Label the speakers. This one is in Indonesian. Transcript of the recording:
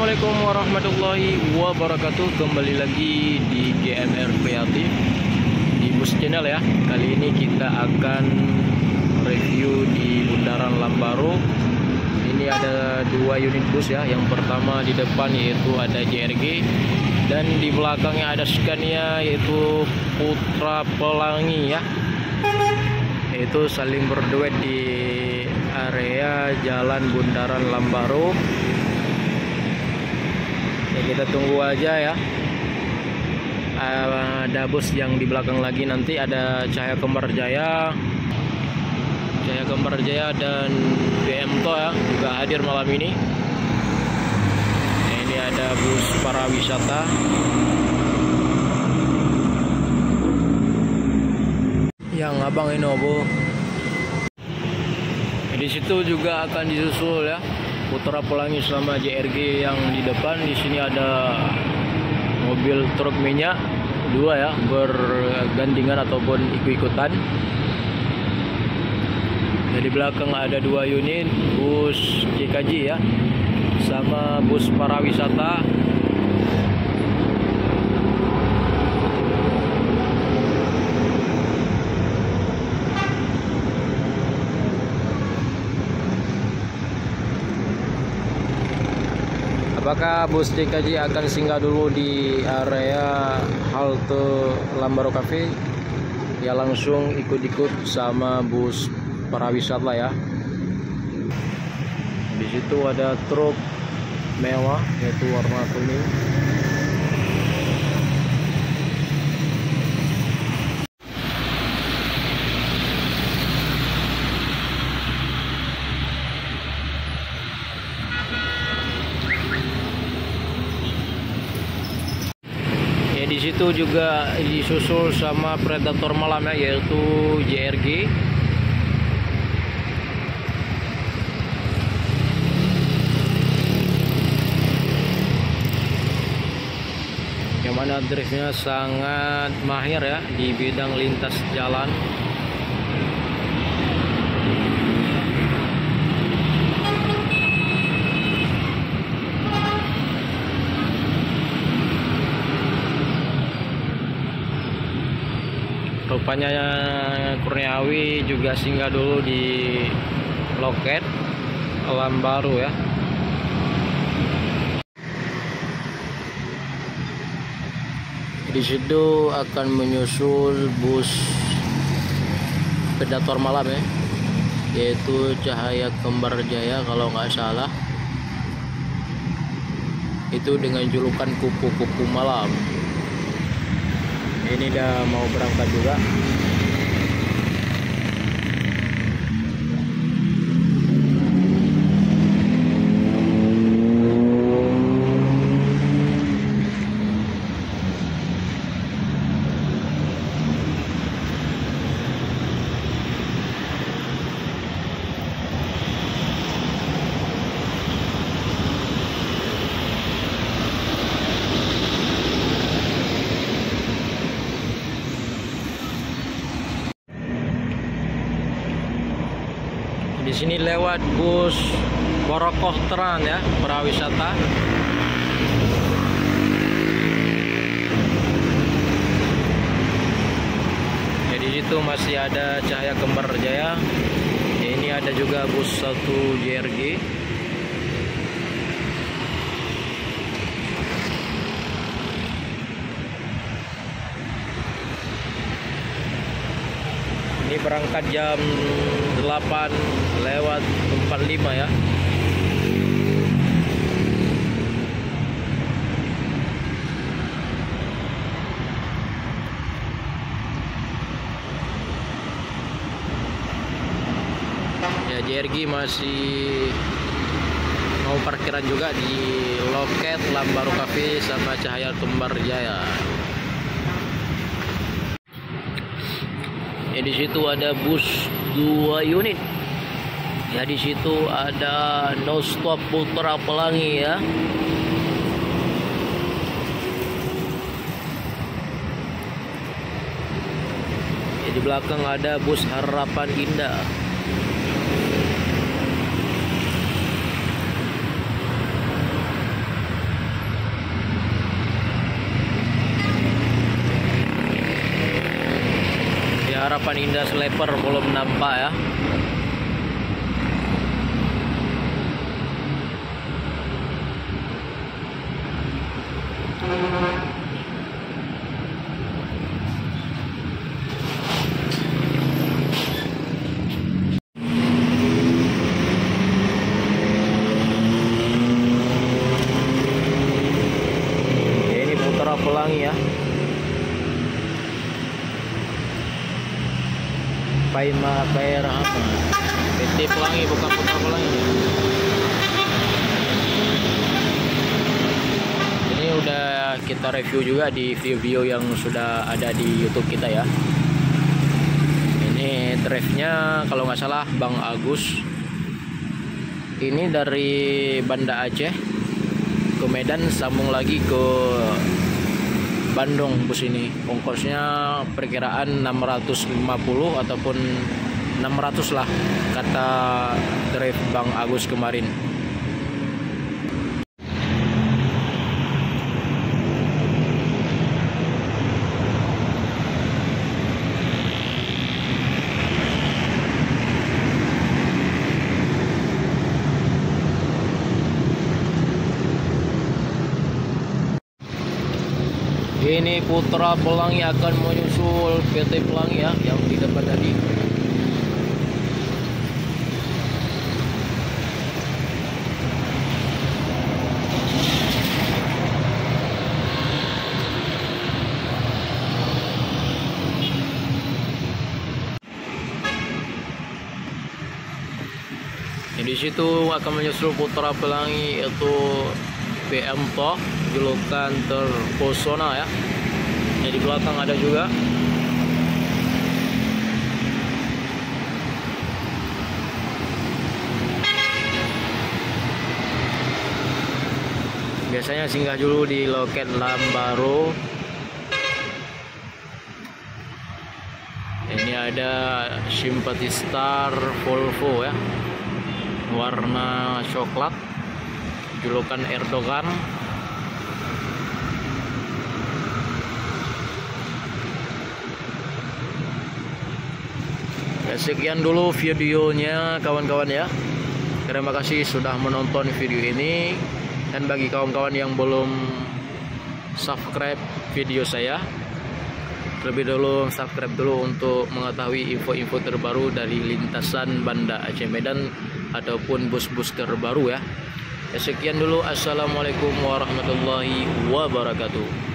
Speaker 1: Assalamualaikum warahmatullahi wabarakatuh. Kembali lagi di GMR Kreatif di Bus Channel ya. Kali ini kita akan review di Bundaran Lambaru. Ini ada dua unit bus ya. Yang pertama di depan yaitu ada JRG, dan di belakangnya ada Scania yaitu Putra Pelangi ya. Itu saling berduet di area Jalan Bundaran Lambaru. Ya, kita tunggu aja ya. Ada bus yang di belakang lagi, nanti ada Cahaya Kembar Jaya, dan BMTO ya juga hadir malam ini. Nah, ini ada bus para wisata. Yang abang Inobo. Di situ juga akan disusul ya Putra Pelangi sama JRG yang di depan. Di sini ada mobil truk minyak dua ya, bergandengan ataupun ikut-ikutan. Di belakang ada dua unit bus JKJ ya, sama bus para wisata. Apakah bus JKJ akan singgah dulu di area halte Lambaru Cafe? Ya, langsung ikut-ikut sama bus para wisata ya. Di situ ada truk mewah yaitu warna kuning. Di situ juga disusul sama predator malam ya, yaitu JRG. Yang mana driftnya sangat mahir ya di bidang lintas jalan. Rupanya Kurniawi juga singgah dulu di loket Lambaru ya. Di situ akan menyusul bus predator malam ya, yaitu Cahaya Kembar Jaya kalau nggak salah. Itu dengan julukan kupu-kupu malam. Ini udah mau berangkat juga. Di sini lewat bus Borokohtran ya, prawisata. Ya, di situ masih ada Cahaya Kembar Jaya. Ya, ini ada juga bus 1 JRG. Ini berangkat jam 8:45 ya. Ya, JRG masih mau parkiran juga di loket Lambaru Cafe sama Cahaya Kembar Jaya. Ya, di situ ada bus 2 unit. Ya, di situ ada No Stop Putra Pelangi ya. Ya, di belakang ada bus Harapan Indah. papan indah sleeper belum nampak ya. Ini Putra Pelangi ya. Paima Rahama. PT Pelangi bukan Putra Pelangi. Ini udah kita review juga di video-video yang sudah ada di YouTube kita ya. Ini drive-nya kalau nggak salah Bang Agus. Ini dari Banda Aceh ke Medan, sambung lagi ke Bandung bus ini. Ongkosnya perkiraan 650 ataupun 600 lah kata drive Bang Agus kemarin. Ini Putra Pelangi akan menyusul PT Pelangi ya, yang di depan tadi. Di situ akan menyusul Putra Pelangi yaitu PM Toh, julukan terpesona ya. Di belakang ada juga. Biasanya singgah dulu di loket Lambaro. Ini ada Simpati Star Volvo ya, warna coklat, julukan Erdogan. Ya, sekian dulu videonya kawan-kawan ya. Terima kasih sudah menonton video ini. Dan bagi kawan-kawan yang belum subscribe video saya, terlebih dulu subscribe dulu untuk mengetahui info-info terbaru dari lintasan Banda Aceh Medan ataupun bus-bus terbaru ya. Sekian dulu, assalamualaikum warahmatullahi wabarakatuh.